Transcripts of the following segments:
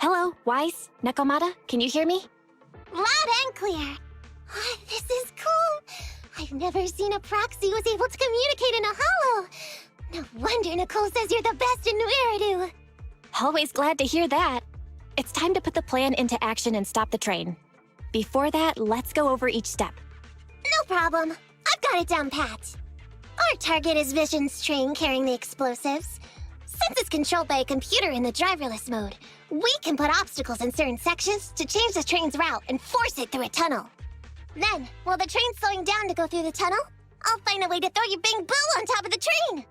Hello, Wise, Nekomata, can you hear me? Loud and clear. Oh, this is cool. I've never seen a proxy who was able to communicate in a holo. No wonder Nicole says you're the best in Nueridu. Always glad to hear that. It's time to put the plan into action and stop the train. Before that, let's go over each step. No problem. I've got it down pat. Our target is Vision's train carrying the explosives. Since it's controlled by a computer in the driverless mode, we can put obstacles in certain sections to change the train's route and force it through a tunnel. Then, while the train's slowing down to go through the tunnel, I'll find a way to throw your Bing Boo on top of the train!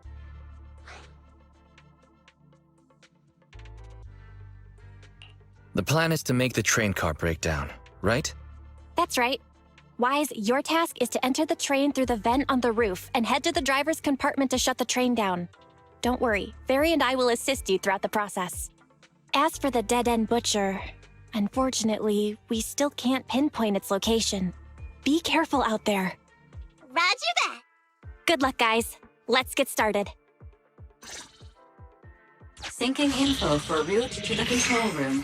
The plan is to make the train car break down, right? That's right. Wise, your task is to enter the train through the vent on the roof and head to the driver's compartment to shut the train down. Don't worry, Fairy and I will assist you throughout the process. As for the dead-end butcher, unfortunately, we still can't pinpoint its location. Be careful out there. Roger that! Good luck, guys. Let's get started. Syncing info for route to the control room.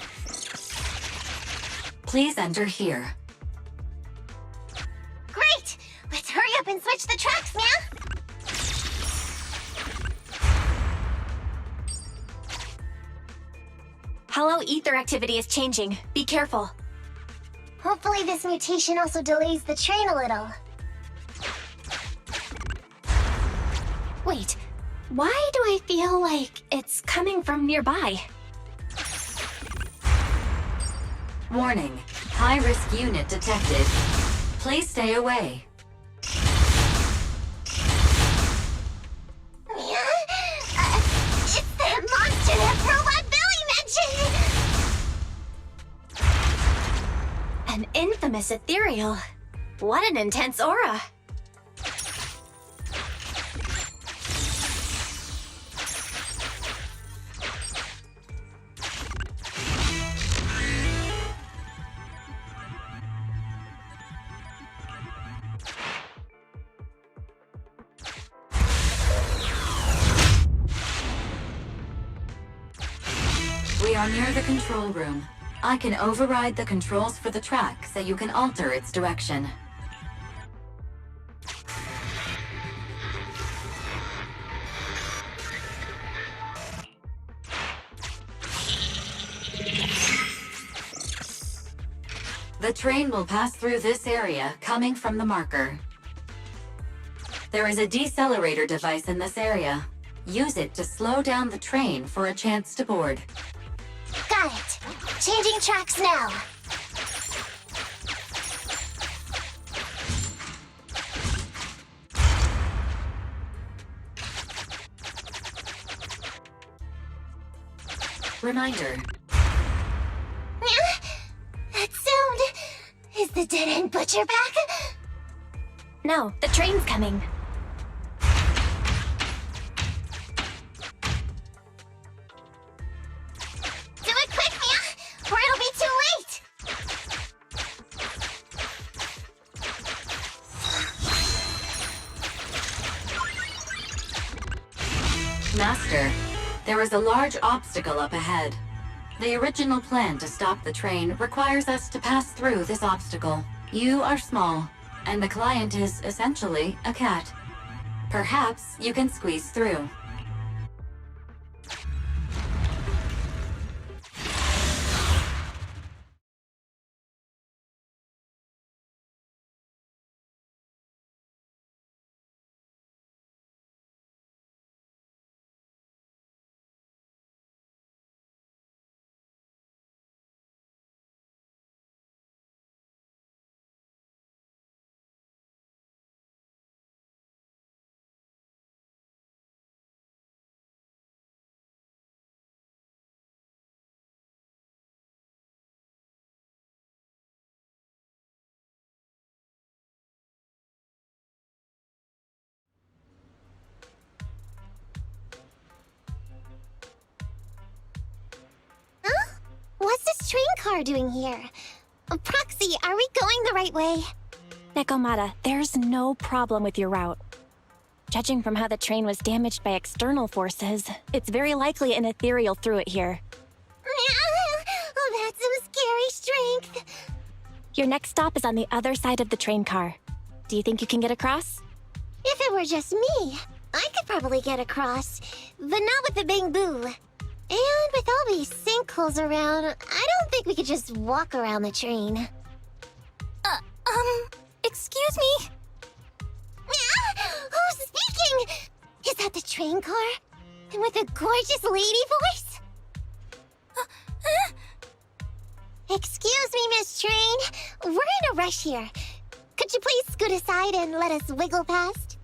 Please enter here. Great! Let's hurry up and switch the tracks, man! Hollow ether activity is changing. Be careful. Hopefully this mutation also delays the train a little. Wait, why do I feel like it's coming from nearby? Warning, high-risk unit detected. Please stay away. It's that monster that Robot Billy mentioned! An infamous ethereal. What an intense aura. We are near the control room. I can override the controls for the track so you can alter its direction. The train will pass through this area, coming from the marker. There is a decelerator device in this area. Use it to slow down the train for a chance to board. Got it. Changing tracks now. Reminder. That sound... Is the dead-end butcher back? No, the train's coming. Do it quick, Mia, or it'll be too late! Master, there is a large obstacle up ahead. The original plan to stop the train requires us to pass through this obstacle. You are small, and the client is essentially a cat. Perhaps you can squeeze through. What's this train car doing here? Proxy, are we going the right way? Nekomata, there's no problem with your route. Judging from how the train was damaged by external forces, it's very likely an ethereal threw it here. Oh Your next stop is on the other side of the train car. Do you think you can get across? If it were just me, I could probably get across, but not with the bamboo. And with all these sinkholes around, I don't think we could just walk around the train. Excuse me? Who's speaking? Is that the train car? And with a gorgeous lady voice? Excuse me, Miss Train. We're in a rush here. Could you please scoot aside and let us wiggle past?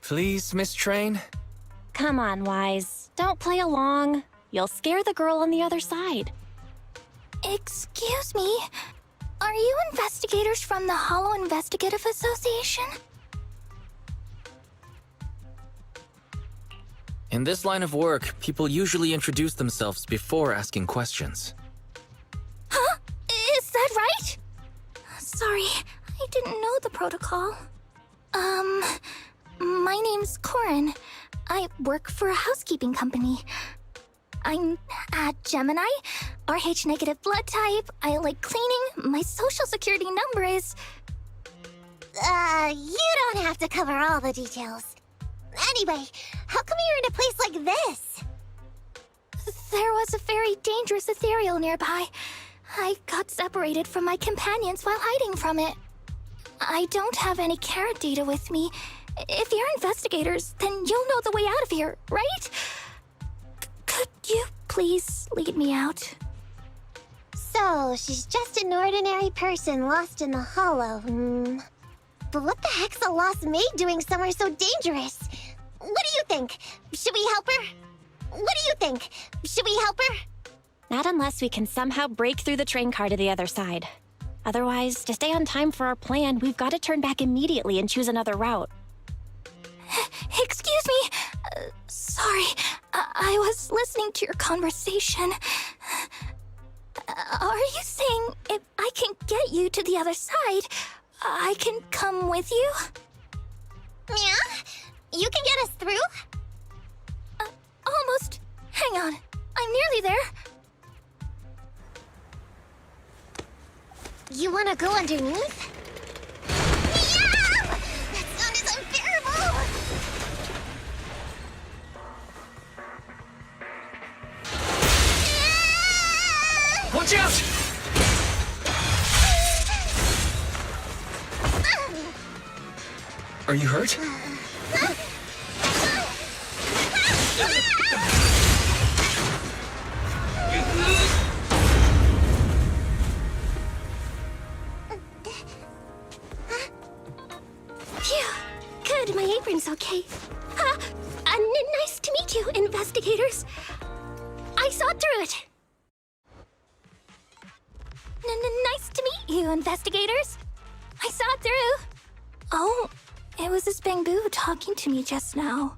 Please, Miss Train? Come on, Wise. Don't play along. You'll scare the girl on the other side. Excuse me? Are you investigators from the Hollow Investigative Association? In this line of work, people usually introduce themselves before asking questions. Huh? Is that right? Sorry, I didn't know the protocol. My name's Corin. I work for a housekeeping company. I'm a Gemini, RH negative blood type, I like cleaning, my social security number is... You don't have to cover all the details. Anyway, how come you're in a place like this? There was a very dangerous ethereal nearby. I got separated from my companions while hiding from it. I don't have any carrot data with me. If you're investigators, then you'll know the way out of here, right? Could you please lead me out? So, she's just an ordinary person lost in the Hollow. But what the heck's a lost maid doing somewhere so dangerous? What do you think? Should we help her? What do you think? Should we help her? Not unless we can somehow break through the train car to the other side. Otherwise, to stay on time for our plan, we've got to turn back immediately and choose another route. Excuse me. Sorry, I was listening to your conversation. Are you saying if I can get you to the other side, I can come with you? Yeah? You can get us through? Almost. Hang on. I'm nearly there. You wanna go underneath? Yeah! That sound is unbearable! Watch out! Are you hurt? Phew. Good, my apron's okay. Nice to meet you, investigators. I saw through it. Nice to meet you, investigators. I saw it through. Oh, it was this bamboo talking to me just now.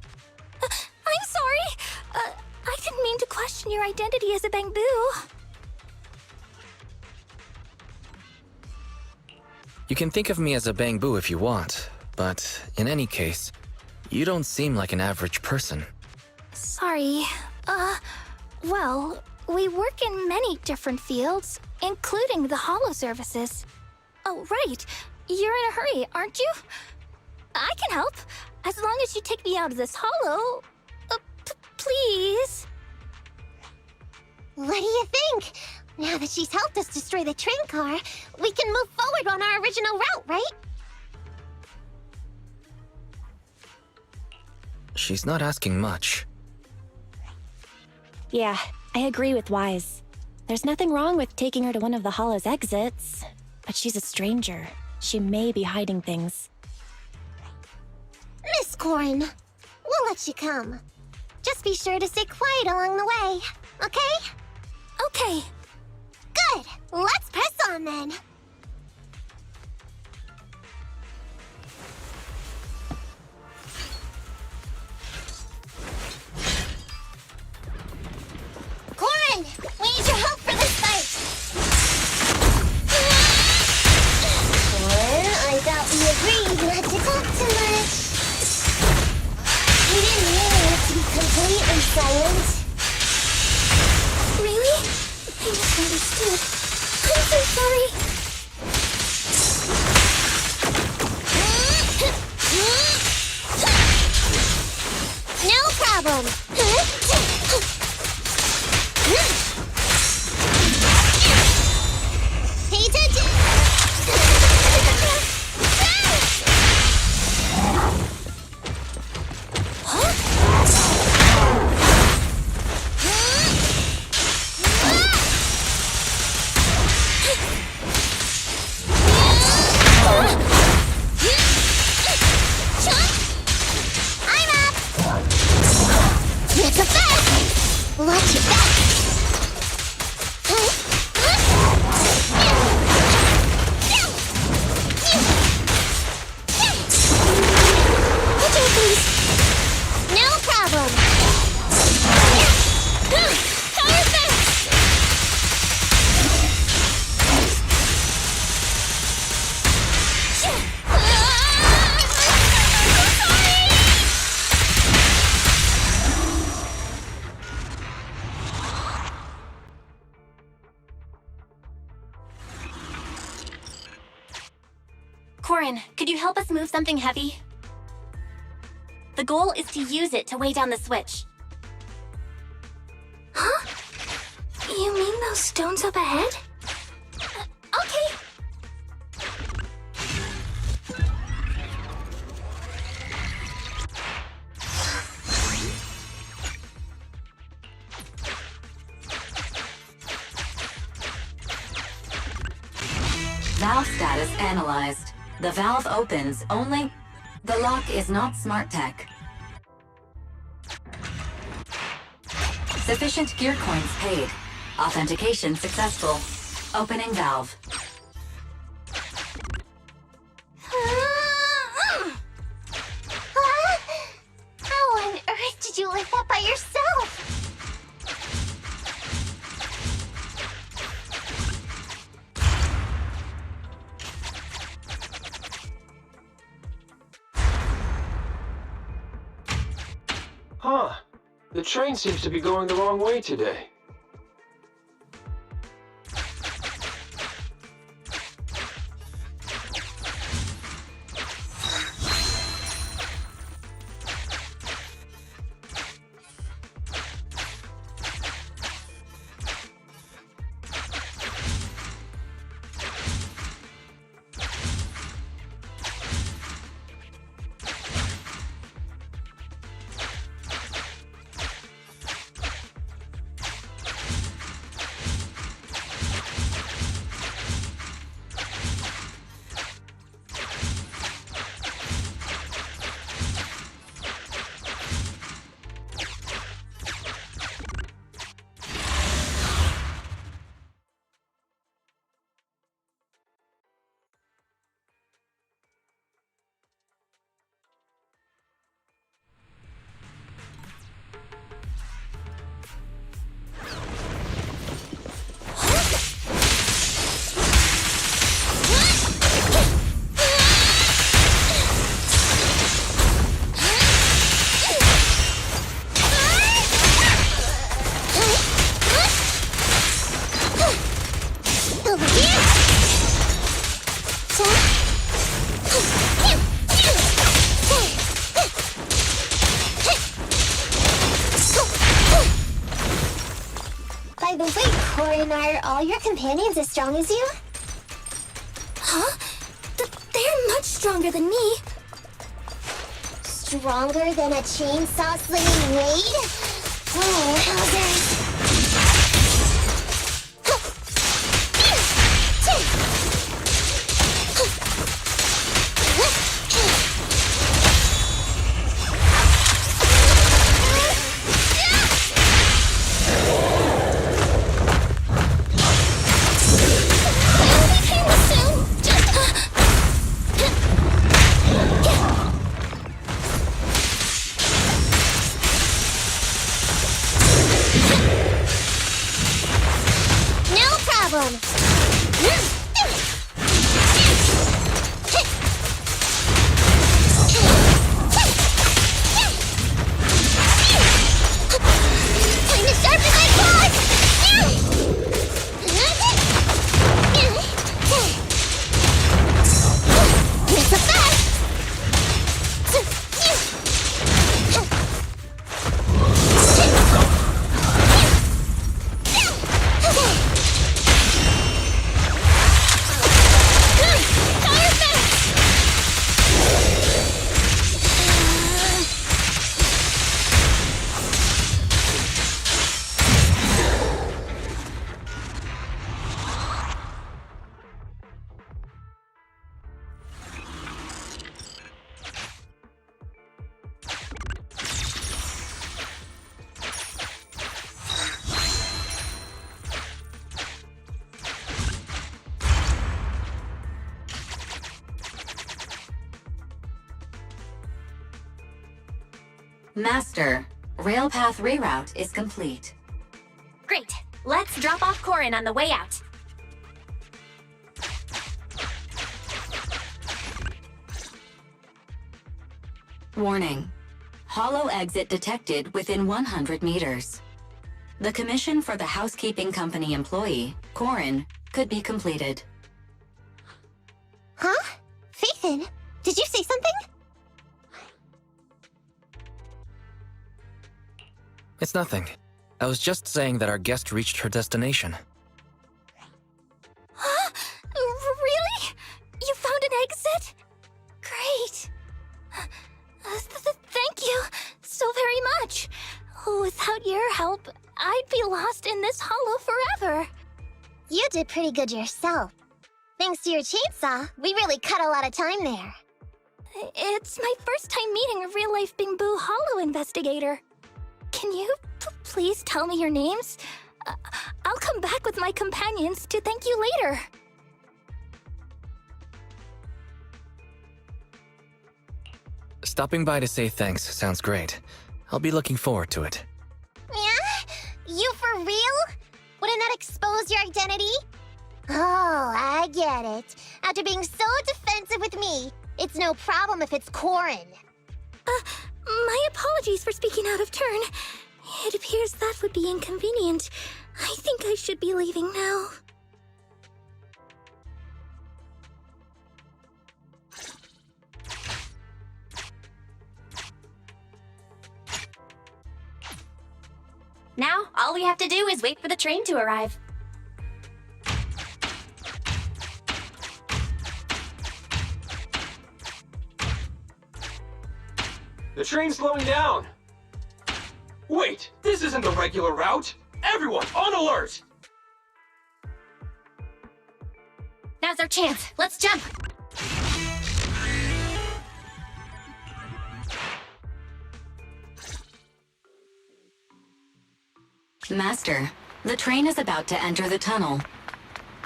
I'm sorry. I didn't mean to question your identity as a bamboo. You can think of me as a bamboo if you want, but in any case, you don't seem like an average person. Sorry. Well, we work in many different fields, including the Hollow services. Oh, right. You're in a hurry, aren't you? I can help, as long as you take me out of this Hollow. Please? What do you think? Now that she's helped us destroy the train car, we can move forward on our original route, right? She's not asking much. Yeah, I agree with Wise. There's nothing wrong with taking her to one of the Hollow's exits, but she's a stranger. She may be hiding things. Miss Corin, we'll let you come. Just be sure to stay quiet along the way, okay? Okay. Good! Let's press on then! Corin! We need your help for this fight! I thought we agreed not to talk too much. We didn't really have to be completely silent. I'm so sorry. No problem. Pay attention. I'm up. It's a fast. Watch your back. Okay, please. No problem. Power fast. Corin, could you help us move something heavy? The goal is to use it to weigh down the switch. Huh? You mean those stones up ahead? Okay. Valve status analyzed. The valve opens only... The lock is not smart tech. Sufficient gear coins paid. Authentication successful. Opening valve. How on earth did you lift that by yourself? Huh. The train seems to be going the wrong way today. By the way, Corin, are all your companions as strong as you? Huh? They're much stronger than me. Stronger than a chainsaw slinging Wade? Oh, Hellers. Time to sharpen my claws! Master, railpath reroute is complete. Great. Let's drop off Corin on the way out. Warning. Hollow exit detected within 100 meters. The commission for the housekeeping company employee, Corin, could be completed. Huh? Faithin, did you say something? It's nothing. I was just saying that our guest reached her destination. Huh? Really? You found an exit? Great. Thank you so very much. Without your help, I'd be lost in this hollow forever. You did pretty good yourself. Thanks to your chainsaw, we really cut a lot of time there. It's my first time meeting a real-life Bingbu Hollow investigator. Can you please tell me your names? I'll come back with my companions to thank you later. Stopping by to say thanks sounds great. I'll be looking forward to it. Yeah? You for real? Wouldn't that expose your identity? Oh, I get it. After being so defensive with me, it's no problem if it's Corin. My apologies for speaking out of turn. It appears that would be inconvenient. I think I should be leaving now. Now, all we have to do is wait for the train to arrive. The train's slowing down. Wait, this isn't the regular route. Everyone, on alert! Now's our chance. Let's jump. Master, the train is about to enter the tunnel.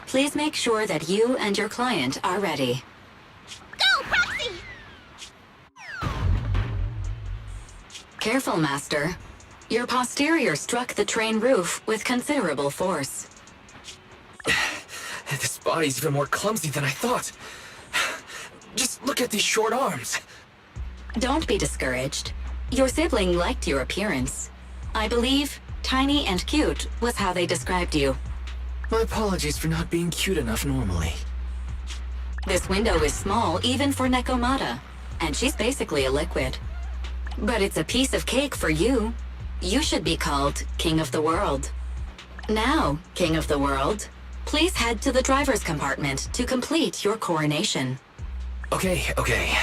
Please make sure that you and your client are ready. Go, Proxy! Careful, Master. Your posterior struck the train roof with considerable force. This body's even more clumsy than I thought. Just look at these short arms. Don't be discouraged. Your sibling liked your appearance. I believe tiny and cute was how they described you. My apologies for not being cute enough normally. This window is small even for Nekomata, and she's basically a liquid. But it's a piece of cake for you. You should be called King of the World. Now, King of the World, please head to the driver's compartment to complete your coronation. Okay.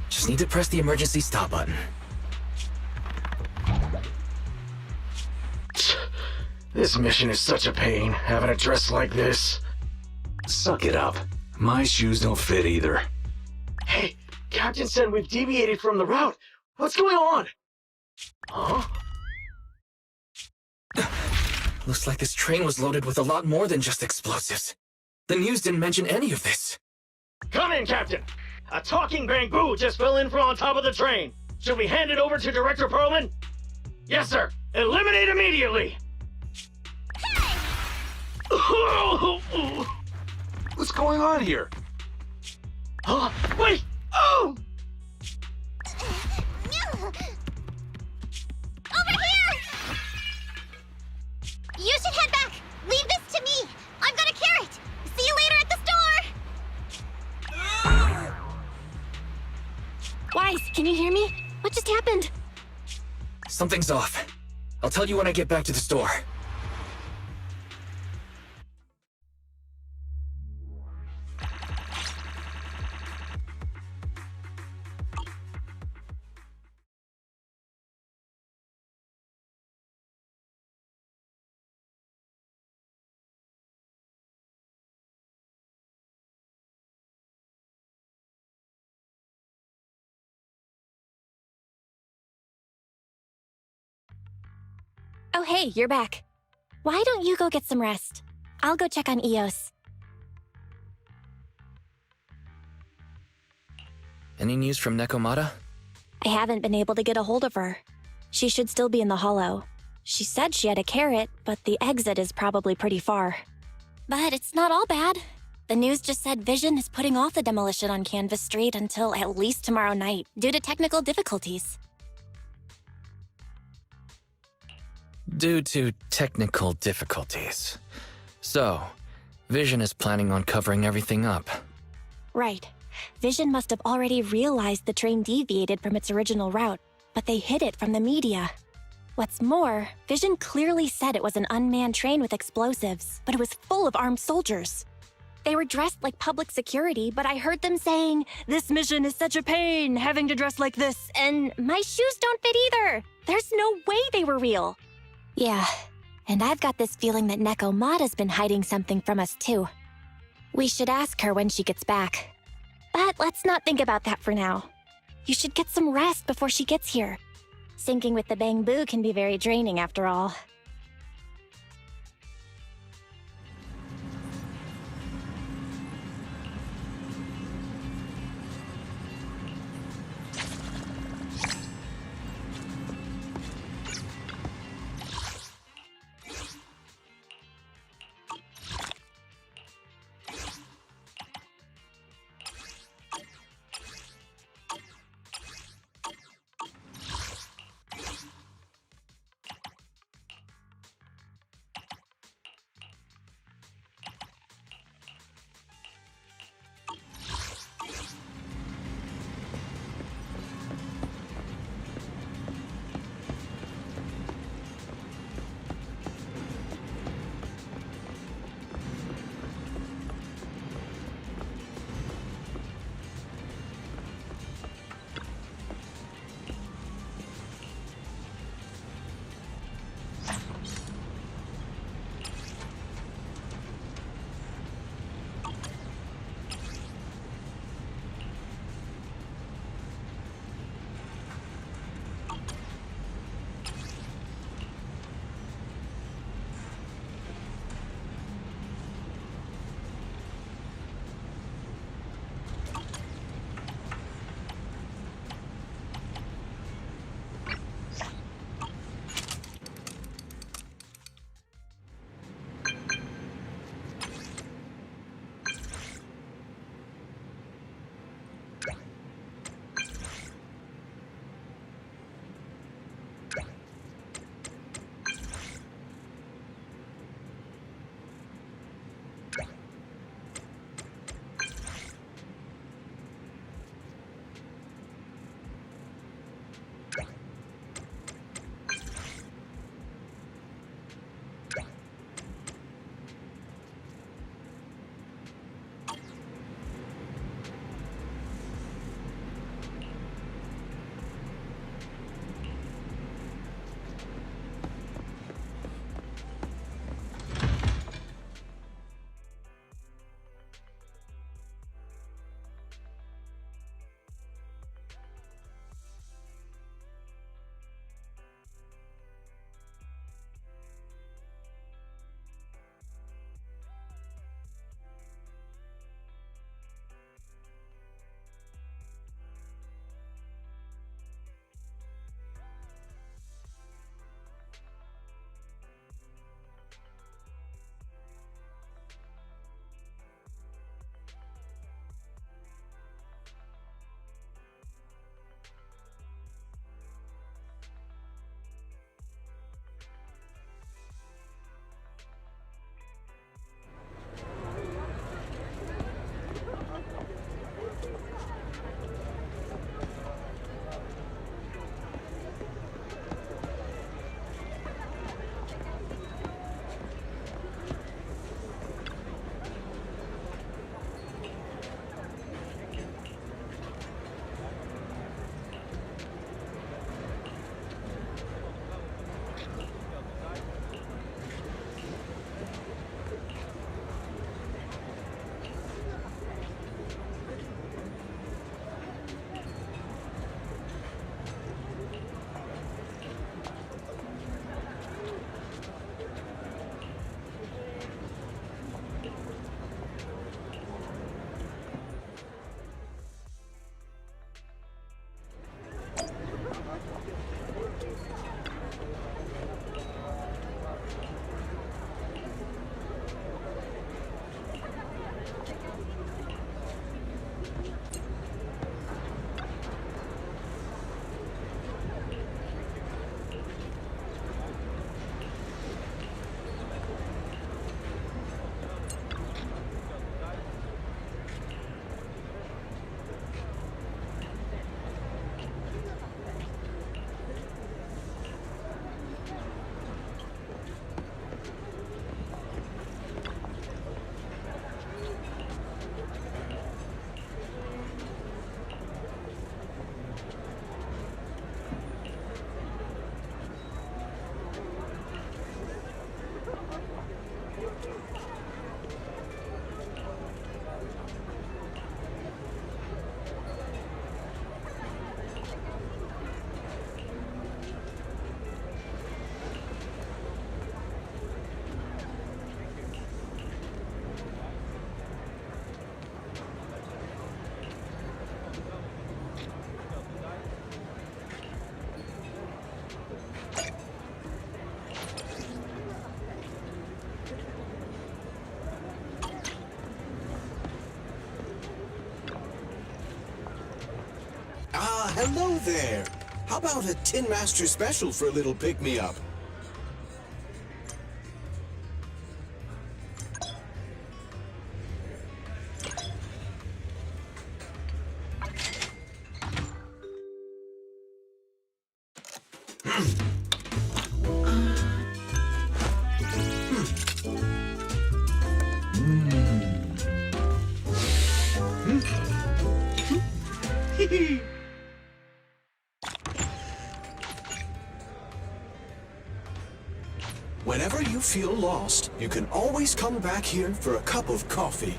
Just need to press the emergency stop button. This mission is such a pain, having a dress like this. Suck it up. My shoes don't fit either. Hey, Captain said we've deviated from the route. What's going on? Huh? Looks like this train was loaded with a lot more than just explosives. The news didn't mention any of this. Come in, Captain! A talking bamboo just fell in from on top of the train. Should we hand it over to Director Perlman? Yes, sir. Eliminate immediately! What's going on here? Huh? Wait! Oh! Over here! You should head back. Leave this to me. I've got a carrot. See you later at the store. Wise, can you hear me? What just happened? Something's off. I'll tell you when I get back to the store. Oh, hey, you're back. Why don't you go get some rest? I'll go check on Eos. Any news from Nekomata? I haven't been able to get a hold of her. She should still be in the hollow. She said she had a carrot, but the exit is probably pretty far. But it's not all bad. The news just said Vision is putting off the demolition on Canvas Street until at least tomorrow night, due to technical difficulties. Due to technical difficulties. So, Vision is planning on covering everything up. Right. Vision must have already realized the train deviated from its original route, but they hid it from the media. What's more, Vision clearly said it was an unmanned train with explosives, but it was full of armed soldiers. They were dressed like public security, but I heard them saying, "This mission is such a pain, having to dress like this, and my shoes don't fit either." There's no way they were real. Yeah, and I've got this feeling that Nekomata's been hiding something from us too. We should ask her when she gets back. But let's not think about that for now. You should get some rest before she gets here. Syncing with the Bangbu can be very draining after all. Hello there. How about a Tin Master special for a little pick-me-up? Whenever you feel lost, you can always come back here for a cup of coffee.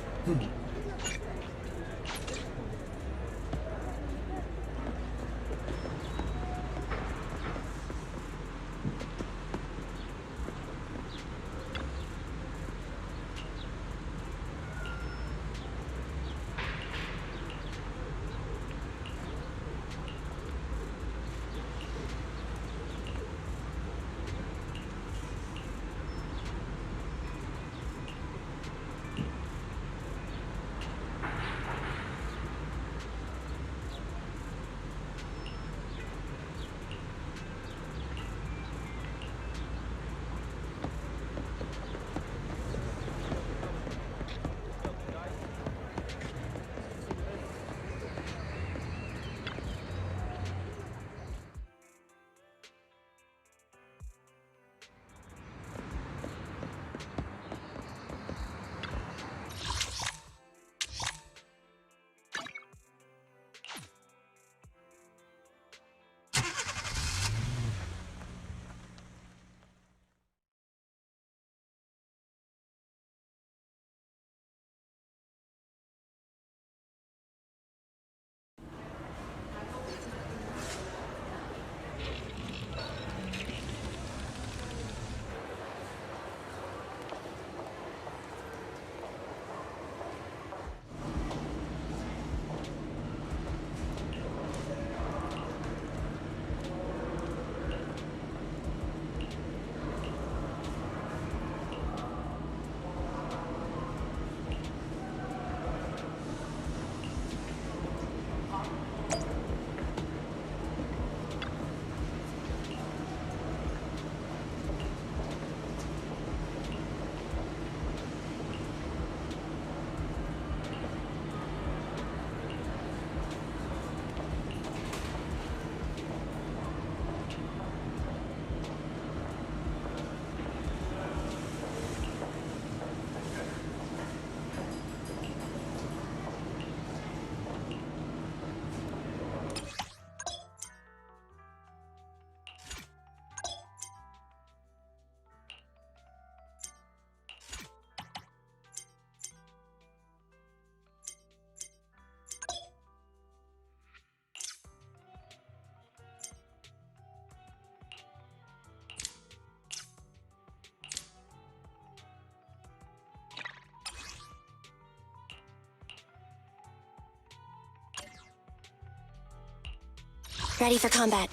Ready for combat.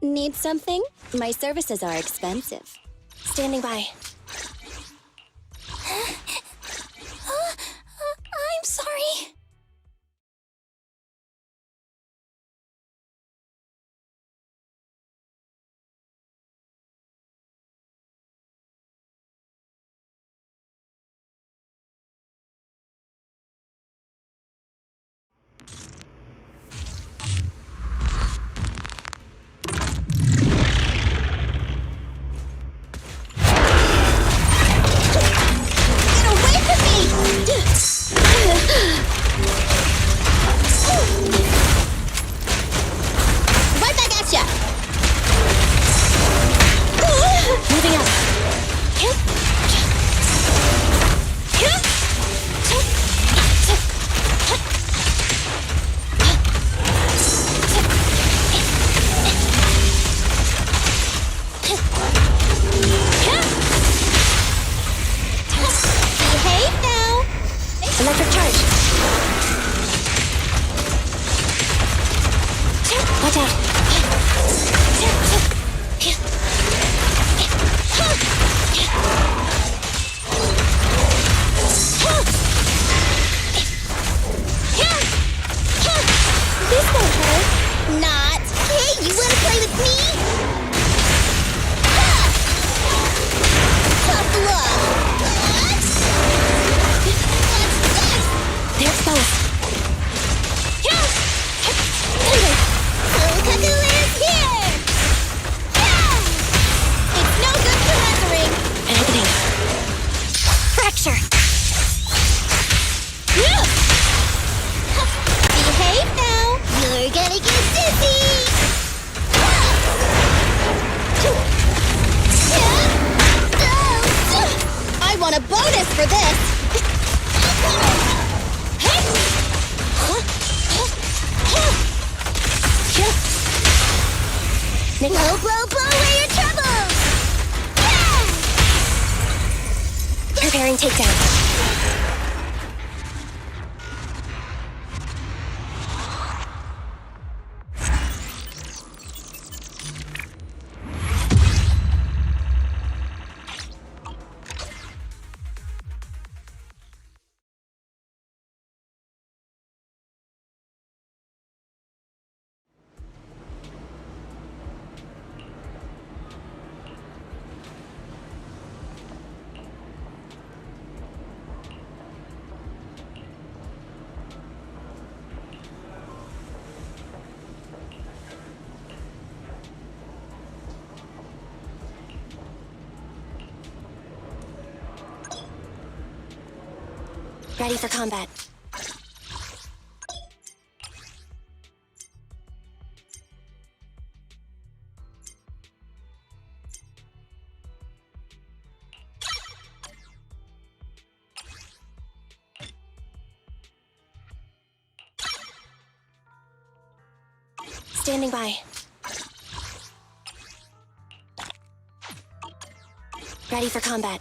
Need something? My services are expensive. Standing by. I'm sorry. Electric charge. Watch out. This won't Blow, blow, blow away your troubles! Yeah! Preparing takedown. Ready for combat. Standing by. Ready for combat.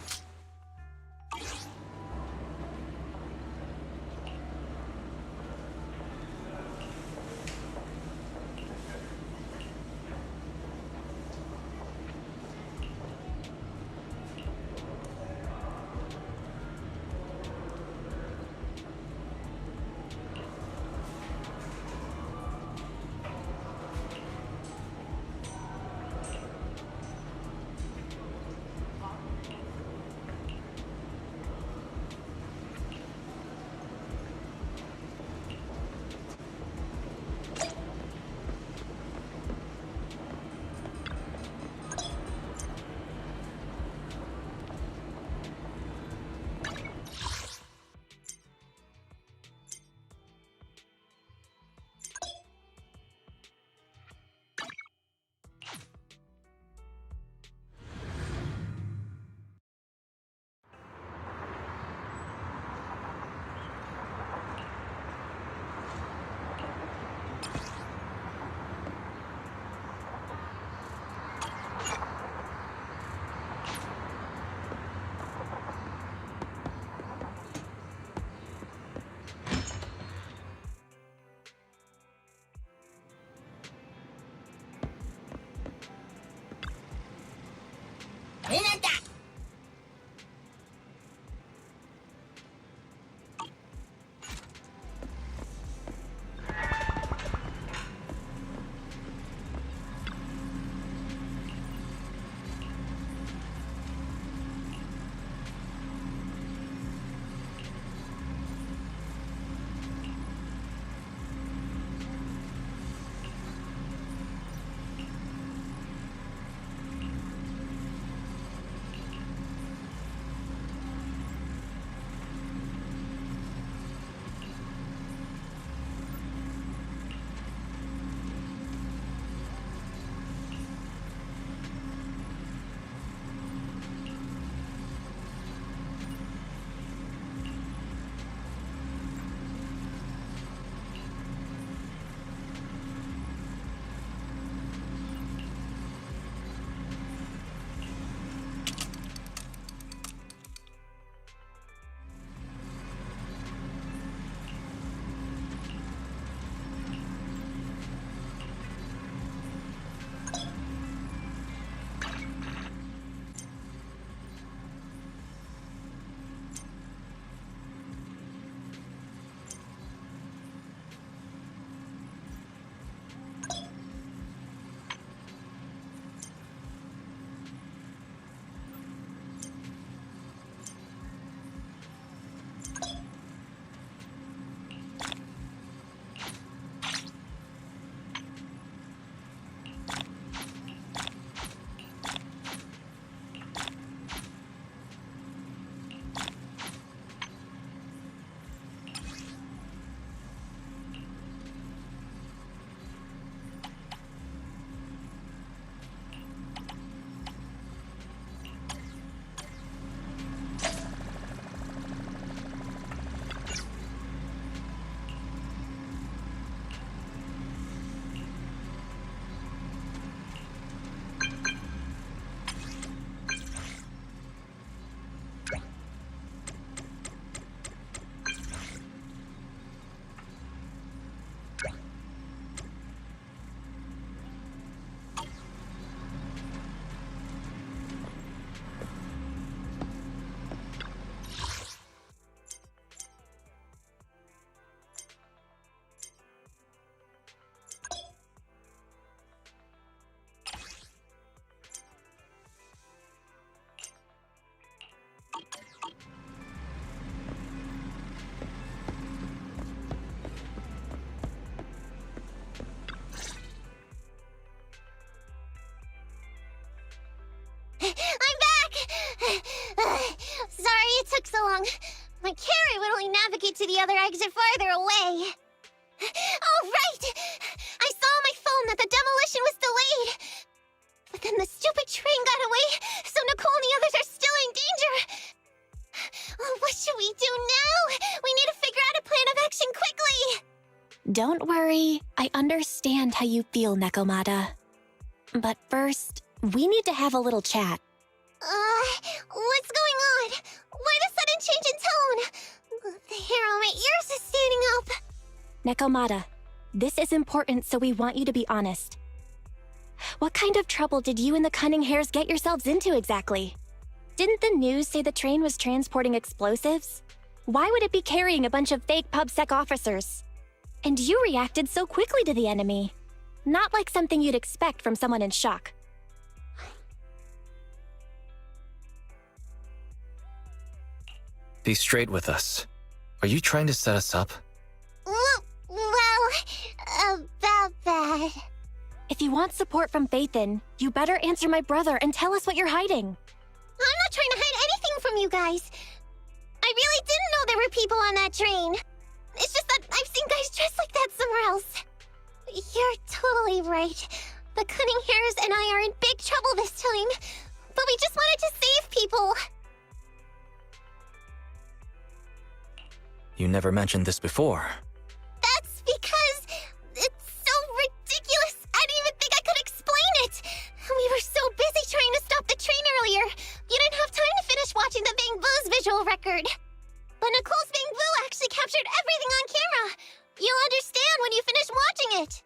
My carrot would only navigate to the other exit farther away. Oh, right! I saw on my phone that the demolition was delayed. But then the stupid train got away, so Nicole and the others are still in danger. Oh, what should we do now? We need to figure out a plan of action quickly. Don't worry. I understand how you feel, Nekomata. But first, we need to have a little chat. What's going on? Why the sudden change in tone? The hair on my ears is standing up. Nekomata, this is important, so we want you to be honest. What kind of trouble did you and the Cunning Hares get yourselves into exactly? Didn't the news say the train was transporting explosives? Why would it be carrying a bunch of fake PubSec officers? And you reacted so quickly to the enemy. Not like something you'd expect from someone in shock. Be straight with us. Are you trying to set us up? Well, about that. If you want support from Faithin, you better answer my brother and tell us what you're hiding. I'm not trying to hide anything from you guys. I really didn't know there were people on that train. It's just that I've seen guys dressed like that somewhere else. You're totally right. The Cunning Hares and I are in big trouble this time. But we just wanted to save people. You never mentioned this before. That's because it's so ridiculous. I didn't even think I could explain it. We were so busy trying to stop the train earlier. You didn't have time to finish watching the Bang Boo's visual record. But Nicole's Bang Boo actually captured everything on camera. You'll understand when you finish watching it.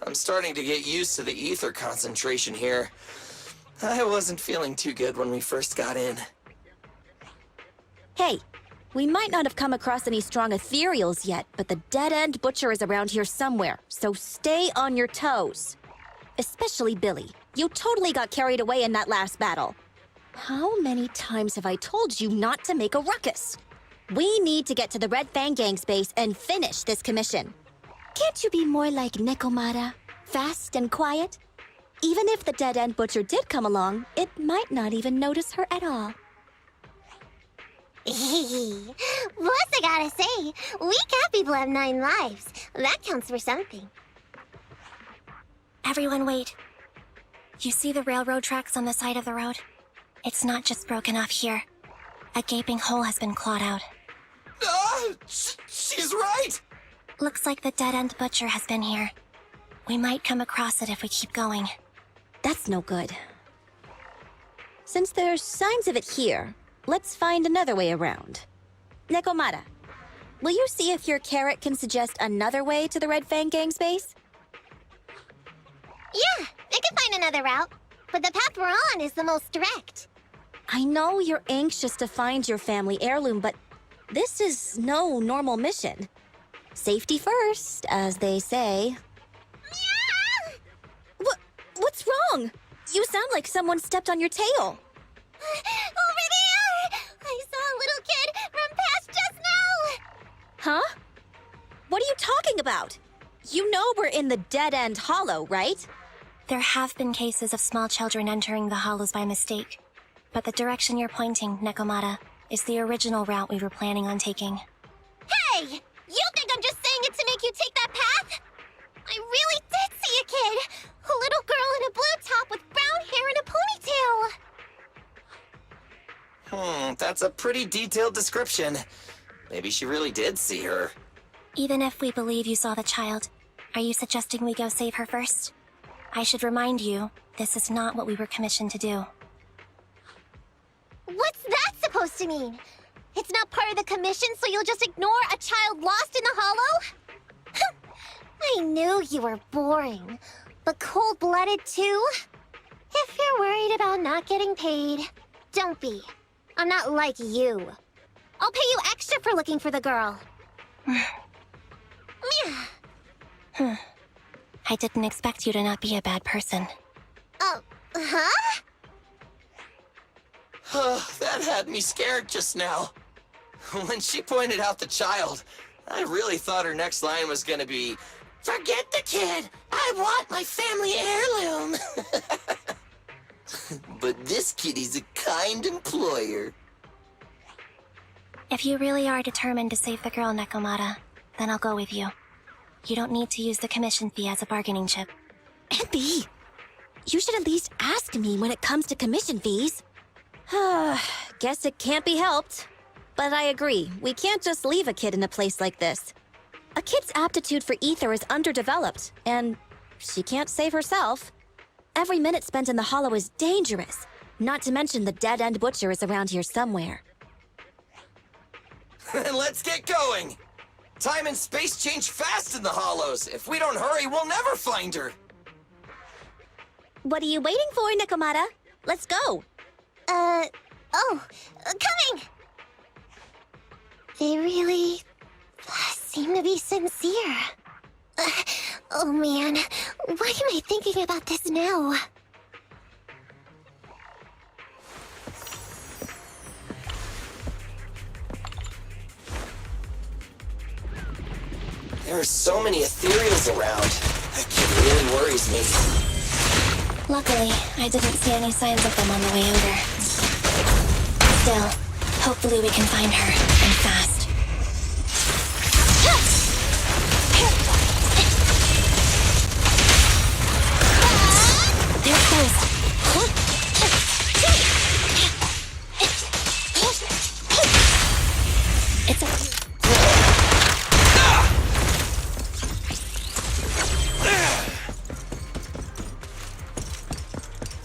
I'm starting to get used to the ether concentration here. I wasn't feeling too good when we first got in. Hey, we might not have come across any strong ethereals yet, but the dead-end butcher is around here somewhere, so stay on your toes. Especially Billy. You totally got carried away in that last battle. How many times have I told you not to make a ruckus? We need to get to the Red Fang Gang's base and finish this commission. Can't you be more like Nekomata? Fast and quiet? Even if the dead-end butcher did come along, it might not even notice her at all. Plus, I gotta say, we cat people have 9 lives. That counts for something. Everyone wait. You see the railroad tracks on the side of the road? It's not just broken off here. A gaping hole has been clawed out. She's right! Looks like the dead-end butcher has been here. We might come across it if we keep going. That's no good. Since there's signs of it here, let's find another way around. Nekomata, will you see if your carrot can suggest another way to the Red Fang Gang's base? Yeah, it can find another route. But the path we're on is the most direct. I know you're anxious to find your family heirloom, but this is no normal mission. Safety first, as they say. What's wrong? You sound like someone stepped on your tail. Over there! I saw a little kid run past just now! Huh? What are you talking about? You know we're in the dead-end hollow, right? There have been cases of small children entering the hollows by mistake. But the direction you're pointing, Nekomata, is the original route we were planning on taking. Hey! You think I'm just saying it to make you take that path? I really did see a kid! A little girl in a blue top with brown hair and a ponytail! That's a pretty detailed description. Maybe she really did see her. Even if we believe you saw the child, are you suggesting we go save her first? I should remind you, this is not what we were commissioned to do. What's that supposed to mean? It's not part of the commission, so you'll just ignore a child lost in the hollow? I knew you were boring, but cold-blooded too? If you're worried about not getting paid, don't be. I'm not like you. I'll pay you extra for looking for the girl. I didn't expect you to not be a bad person. Oh, huh? That had me scared just now. When she pointed out the child, I really thought her next line was gonna be, "Forget the kid! I want my family heirloom!" But this kitty's a kind employer. If you really are determined to save the girl, Nekomata, then I'll go with you. You don't need to use the commission fee as a bargaining chip. Envy! You should at least ask me when it comes to commission fees. Guess it can't be helped. But I agree, we can't just leave a kid in a place like this. A kid's aptitude for ether is underdeveloped, and she can't save herself. Every minute spent in the hollow is dangerous, not to mention the dead-end butcher is around here somewhere. Then let's get going! Time and space change fast in the hollows. If we don't hurry, we'll never find her. What are you waiting for, Nekomata? Let's go! Coming! They really seem to be sincere. Oh man, why am I thinking about this now? There are so many ethereals around. That kid really worries me. Luckily, I didn't see any signs of them on the way over. Still, hopefully we can find her, and fast. There it goes. It's a...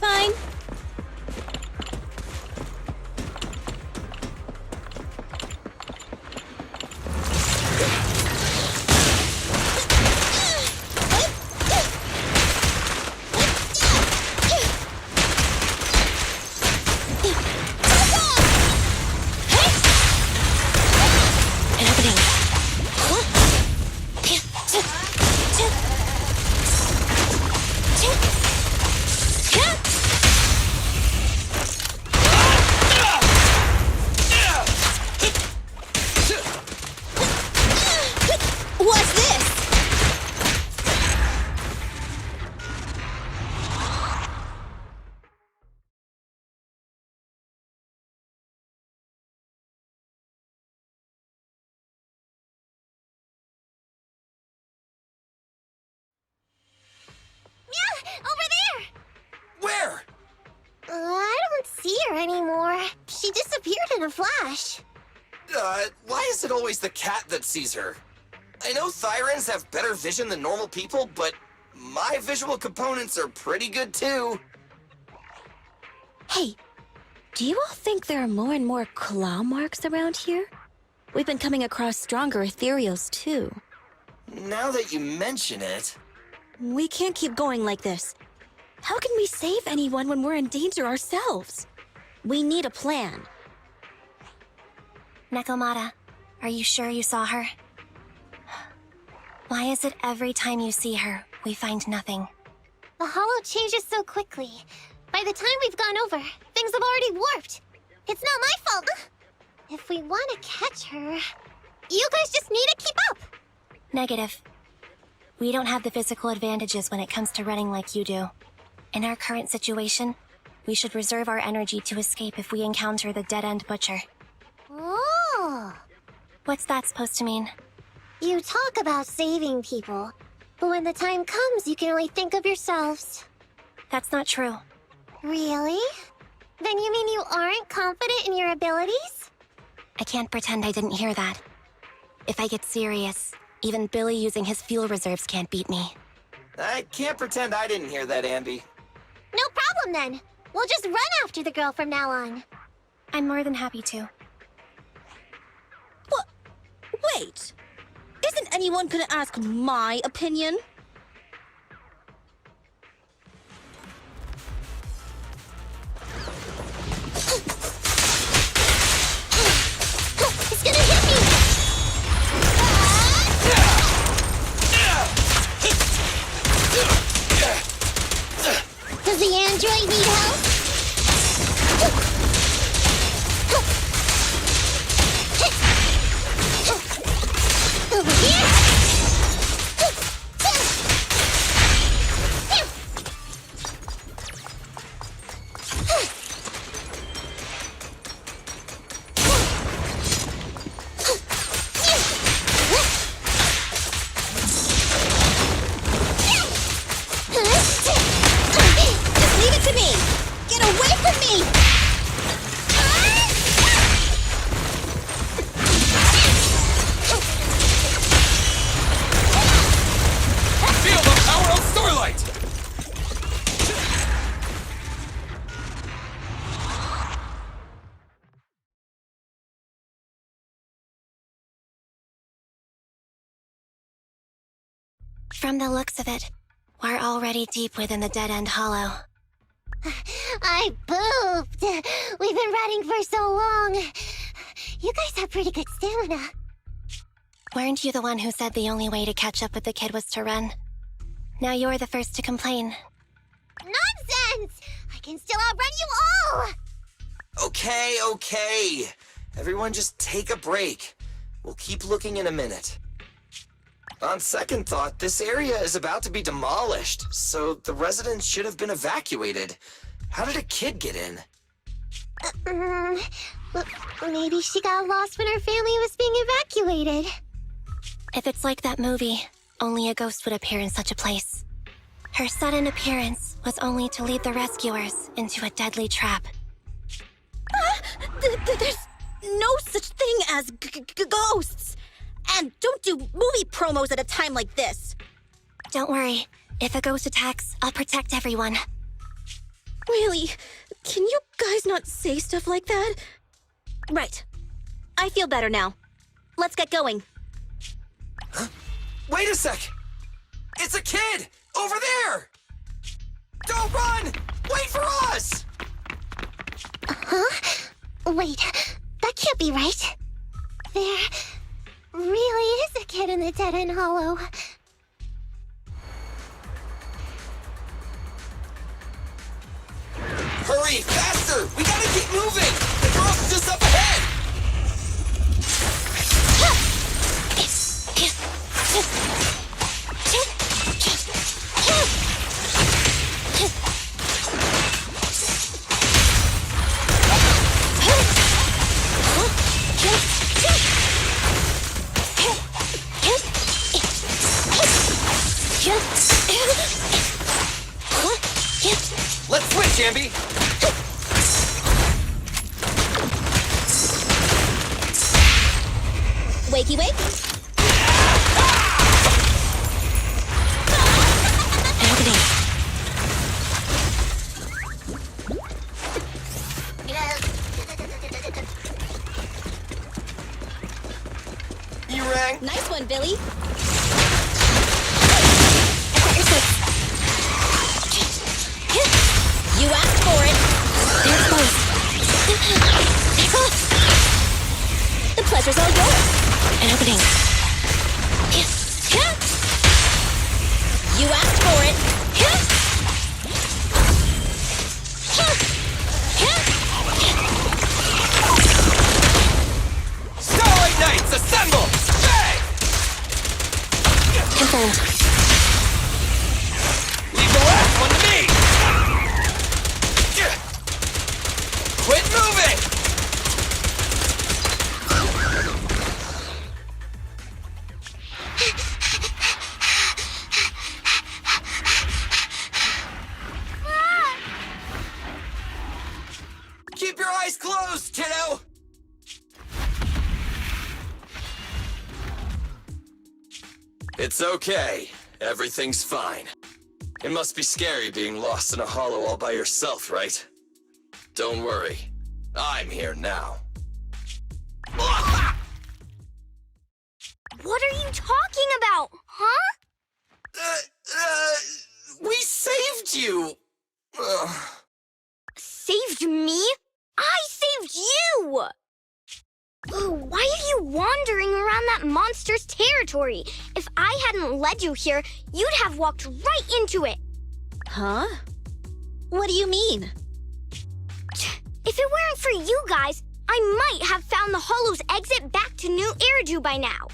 Fine. What's this? Over there! Where? I don't see her anymore. She disappeared in a flash. Why is it always the cat that sees her? I know Thyrans have better vision than normal people, but my visual components are pretty good too. Hey, do you all think there are more and more claw marks around here? We've been coming across stronger ethereals too. Now that you mention it... We can't keep going like this. How can we save anyone when we're in danger ourselves? We need a plan. Nekomata, are you sure you saw her? Why is it every time you see her, we find nothing? The hollow changes so quickly. By the time we've gone over, things have already warped. It's not my fault. If we want to catch her, you guys just need to keep up. Negative. We don't have the physical advantages when it comes to running like you do. In our current situation, we should reserve our energy to escape if we encounter the dead-end butcher. Oh. What's that supposed to mean? You talk about saving people, but when the time comes, you can only think of yourselves. That's not true. Really? Then you mean you aren't confident in your abilities? I can't pretend I didn't hear that. If I get serious, even Billy using his fuel reserves can't beat me. I can't pretend I didn't hear that, Ambi. No problem then. We'll just run after the girl from now on. I'm more than happy to. What? Wait! Isn't anyone gonna ask my opinion? It's gonna hit me! From the looks of it, we're already deep within the dead-end hollow. I pooped! We've been running for so long. You guys have pretty good stamina. Weren't you the one who said the only way to catch up with the kid was to run? Now you're the first to complain. Nonsense! I can still outrun you all! Okay. Everyone just take a break. We'll keep looking in a minute. On second thought, this area is about to be demolished, so the residents should have been evacuated. How did a kid get in? Maybe she got lost when her family was being evacuated. If it's like that movie, only a ghost would appear in such a place. Her sudden appearance was only to lead the rescuers into a deadly trap. There's no such thing as ghosts! And don't do movie promos at a time like this! Don't worry. If a ghost attacks, I'll protect everyone. Really? Can you guys not say stuff like that? Right. I feel better now. Let's get going. Huh? Wait a sec! It's a kid! Over there! Don't run! Wait for us! Huh? Wait, that can't be right. There really is a kid in the dead-end hollow. Hurry, faster! We gotta keep moving! The girl's just up ahead! Let's switch, Ambi! Wakey wake. You rang? Nice one, Billy. You asked for it. They're close. The pleasure's all yours. An opening. You asked for it. Starlight Knights, assemble! Bang! Confirmed. Leave the last one to me! Quit moving! Keep your eyes closed, kiddo! It's okay. Everything's fine. It must be scary being lost in a hollow all by yourself, right? Don't worry. I'm here now. What are you talking about, huh? We saved you! Saved me? I saved you! Why are you wandering around that monster's territory? If I hadn't led you here, you'd have walked right into it. Huh? What do you mean? If it weren't for you guys, I might have found the hollow's exit back to New Eridu by now.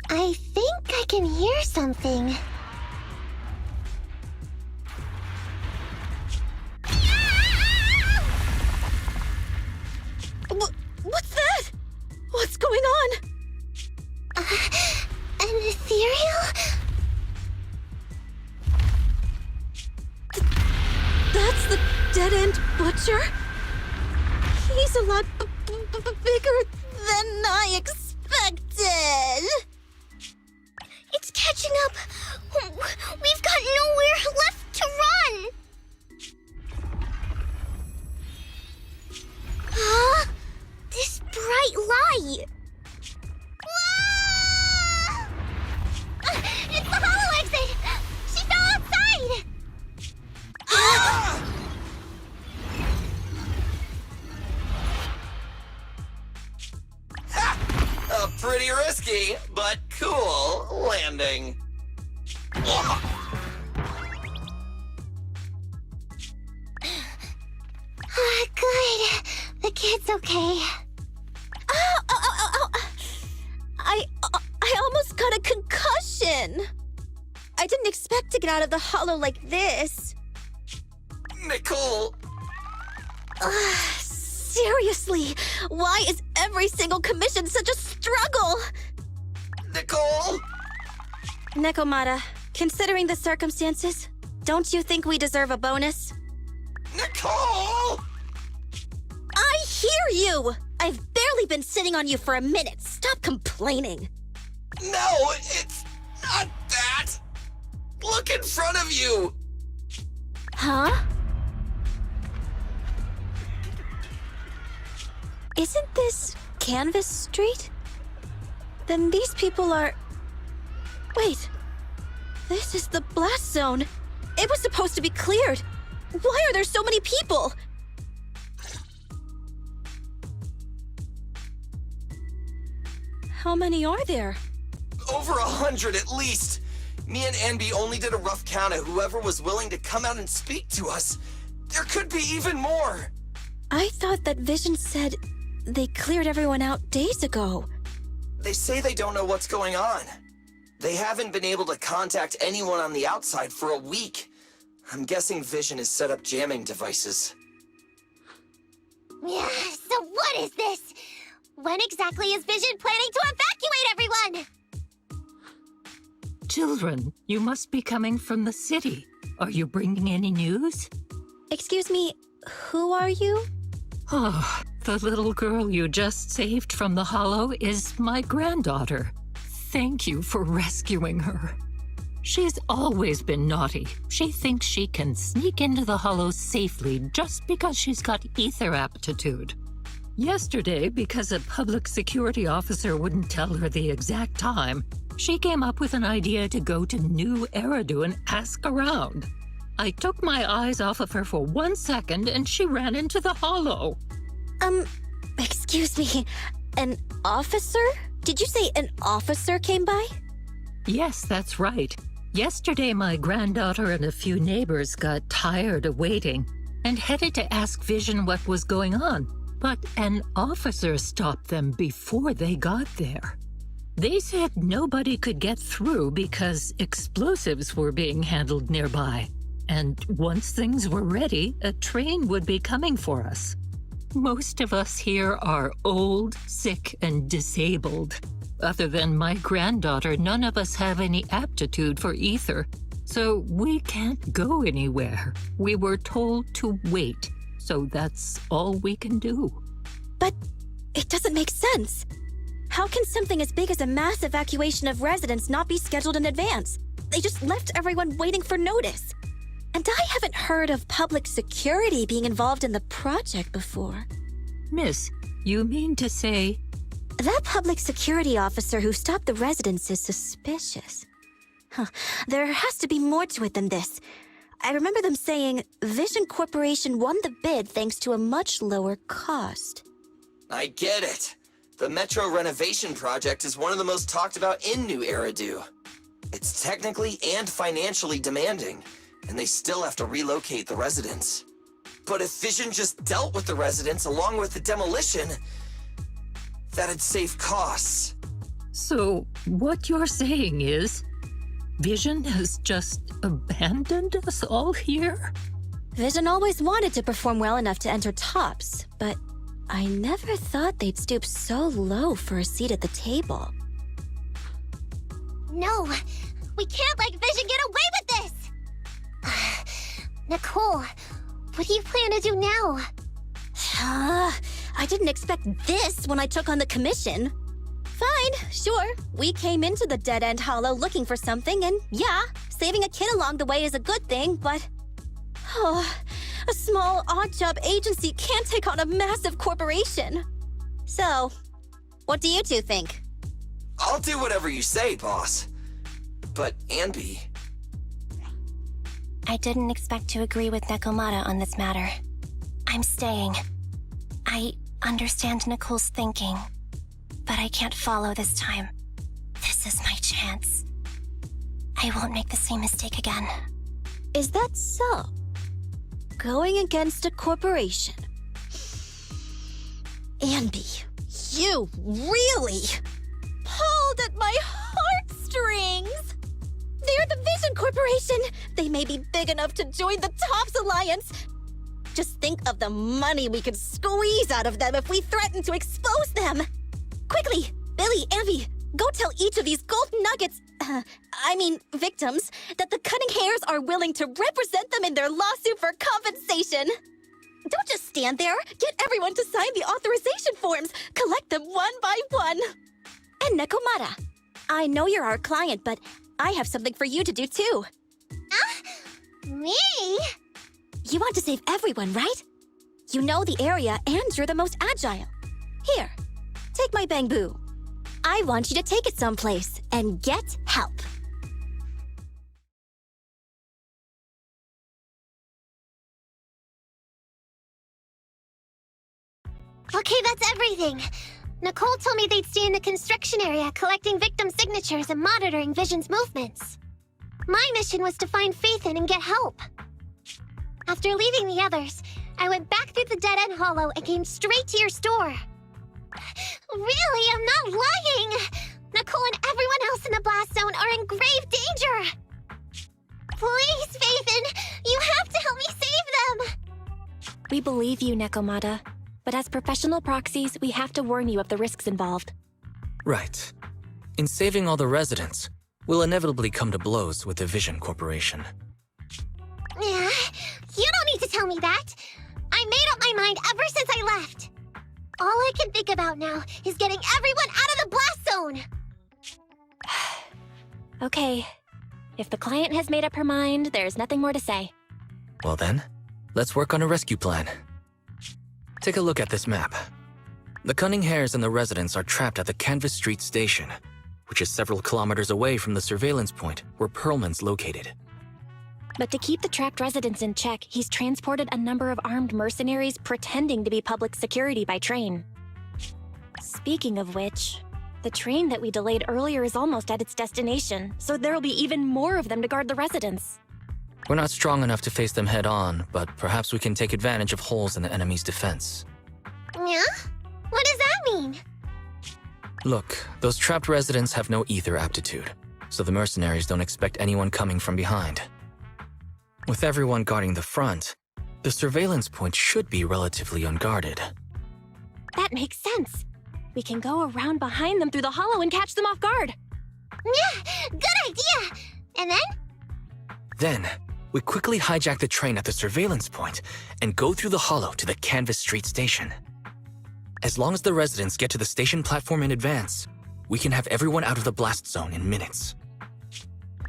I think I can hear something. What's that? What's going on? An ethereal? That's the dead-end butcher? He's a lot bigger than I expected. It's catching up. We've got nowhere left to run. Huh? This bright light. Whoa! It's the hollow exit! Pretty risky, but cool landing. Good. The kid's okay. Ow! I almost got a concussion. I didn't expect to get out of the hollow like this. Nicole! Seriously, why is every single commission such a struggle? Nicole! Nekomata, considering the circumstances, don't you think we deserve a bonus? Nicole! I hear you! I've barely been sitting on you for a minute. Stop complaining. No, it's not that! Look in front of you! Huh? Isn't this Canvas Street? Then these people are... Wait. This is the blast zone. It was supposed to be cleared. Why are there so many people? How many are there? Over 100 at least. Me and Anby only did a rough count of whoever was willing to come out and speak to us. There could be even more. I thought that Vision said they cleared everyone out days ago. They say they don't know what's going on. They haven't been able to contact anyone on the outside for a week. I'm guessing Vision has set up jamming devices. Yeah, so what is this? When exactly is Vision planning to evacuate everyone? Children, you must be coming from the city. Are you bringing any news? Excuse me, who are you? Oh, the little girl you just saved from the hollow is my granddaughter. Thank you for rescuing her. She's always been naughty. She thinks she can sneak into the hollow safely just because she's got ether aptitude. Yesterday, because a public security officer wouldn't tell her the exact time, she came up with an idea to go to New Eridu and ask around. I took my eyes off of her for 1 second and she ran into the hollow. Excuse me, an officer? Did you say an officer came by? Yes, that's right. Yesterday, my granddaughter and a few neighbors got tired of waiting and headed to ask Vision what was going on. But an officer stopped them before they got there. They said nobody could get through because explosives were being handled nearby. And once things were ready, a train would be coming for us. Most of us here are old, sick, and disabled. Other than my granddaughter, none of us have any aptitude for ether. So we can't go anywhere. We were told to wait. So that's all we can do. But it doesn't make sense. How can something as big as a mass evacuation of residents not be scheduled in advance? They just left everyone waiting for notice. And I haven't heard of public security being involved in the project before. Miss, you mean to say... That public security officer who stopped the residents is suspicious. There has to be more to it than this. I remember them saying Vision Corporation won the bid thanks to a much lower cost. I get it. The Metro renovation project is one of the most talked about in New Eridu. It's technically and financially demanding, and they still have to relocate the residents. But if Vision just dealt with the residents along with the demolition, that'd save costs. So, what you're saying is, Vision has just abandoned us all here? Vision always wanted to perform well enough to enter tops, but I never thought they'd stoop so low for a seat at the table. No, we can't let Vision get away with this! Nicole, what do you plan to do now? I didn't expect this when I took on the commission. Fine, sure. We came into the dead-end hollow looking for something, and yeah, saving a kid along the way is a good thing, but... a small, odd-job agency can't take on a massive corporation. So, what do you two think? I'll do whatever you say, boss. But, Anby... I didn't expect to agree with Nekomata on this matter. I'm staying. I understand Nicole's thinking. But I can't follow this time. This is my chance. I won't make the same mistake again. Is that so? Going against a corporation? Anby, you really pulled at my heartstrings! They're the Vision Corporation! They may be big enough to join the TOPS Alliance! Just think of the money we could squeeze out of them if we threaten to expose them! Quickly, Billy, Anby, go tell each of these gold nuggets, victims, that the Cunning Hares are willing to represent them in their lawsuit for compensation! Don't just stand there! Get everyone to sign the authorization forms! Collect them one by one! And Nekomata, I know you're our client, but I have something for you to do too. Me? You want to save everyone, right? You know the area and you're the most agile. Here, take my bamboo. I want you to take it someplace and get help. Okay, that's everything. Nicole told me they'd stay in the construction area collecting victim signatures and monitoring Vision's movements. My mission was to find Faithin and get help. After leaving the others, I went back through the dead-end hollow and came straight to your store. Really, I'm not lying! Nicole and everyone else in the blast zone are in grave danger! Please, Faithin, you have to help me save them! We believe you, Nekomata. But as professional proxies, we have to warn you of the risks involved. Right. In saving all the residents, we'll inevitably come to blows with the Vision Corporation. Yeah, you don't need to tell me that. I made up my mind ever since I left. All I can think about now is getting everyone out of the blast zone! Okay. If the client has made up her mind, there's nothing more to say. Well then, let's work on a rescue plan. Take a look at this map. The Cunning Hares and the residents are trapped at the Canvas Street station, which is several kilometers away from the surveillance point where Perlman's located. But to keep the trapped residents in check, he's transported a number of armed mercenaries pretending to be public security by train. Speaking of which, the train that we delayed earlier is almost at its destination, so there'll be even more of them to guard the residents. We're not strong enough to face them head-on, but perhaps we can take advantage of holes in the enemy's defense. Yeah? What does that mean? Look, those trapped residents have no ether aptitude, so the mercenaries don't expect anyone coming from behind. With everyone guarding the front, the surveillance point should be relatively unguarded. That makes sense. We can go around behind them through the hollow and catch them off guard. Yeah, good idea! And then? Then, we quickly hijack the train at the surveillance point and go through the hollow to the Canvas Street station. As long as the residents get to the station platform in advance, we can have everyone out of the blast zone in minutes.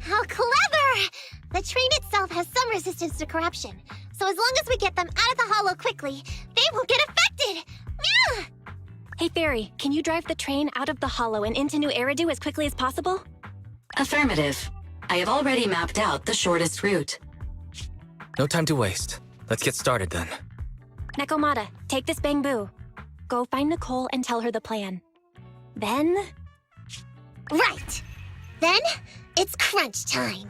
How clever! The train itself has some resistance to corruption, so as long as we get them out of the hollow quickly, they won't get affected! Yeah! Hey Fairy, can you drive the train out of the hollow and into New Eridu as quickly as possible? Affirmative. I have already mapped out the shortest route. No time to waste. Let's get started then. Nekomata, take this bamboo. Go find Nicole and tell her the plan. Then... Right! Then, it's crunch time.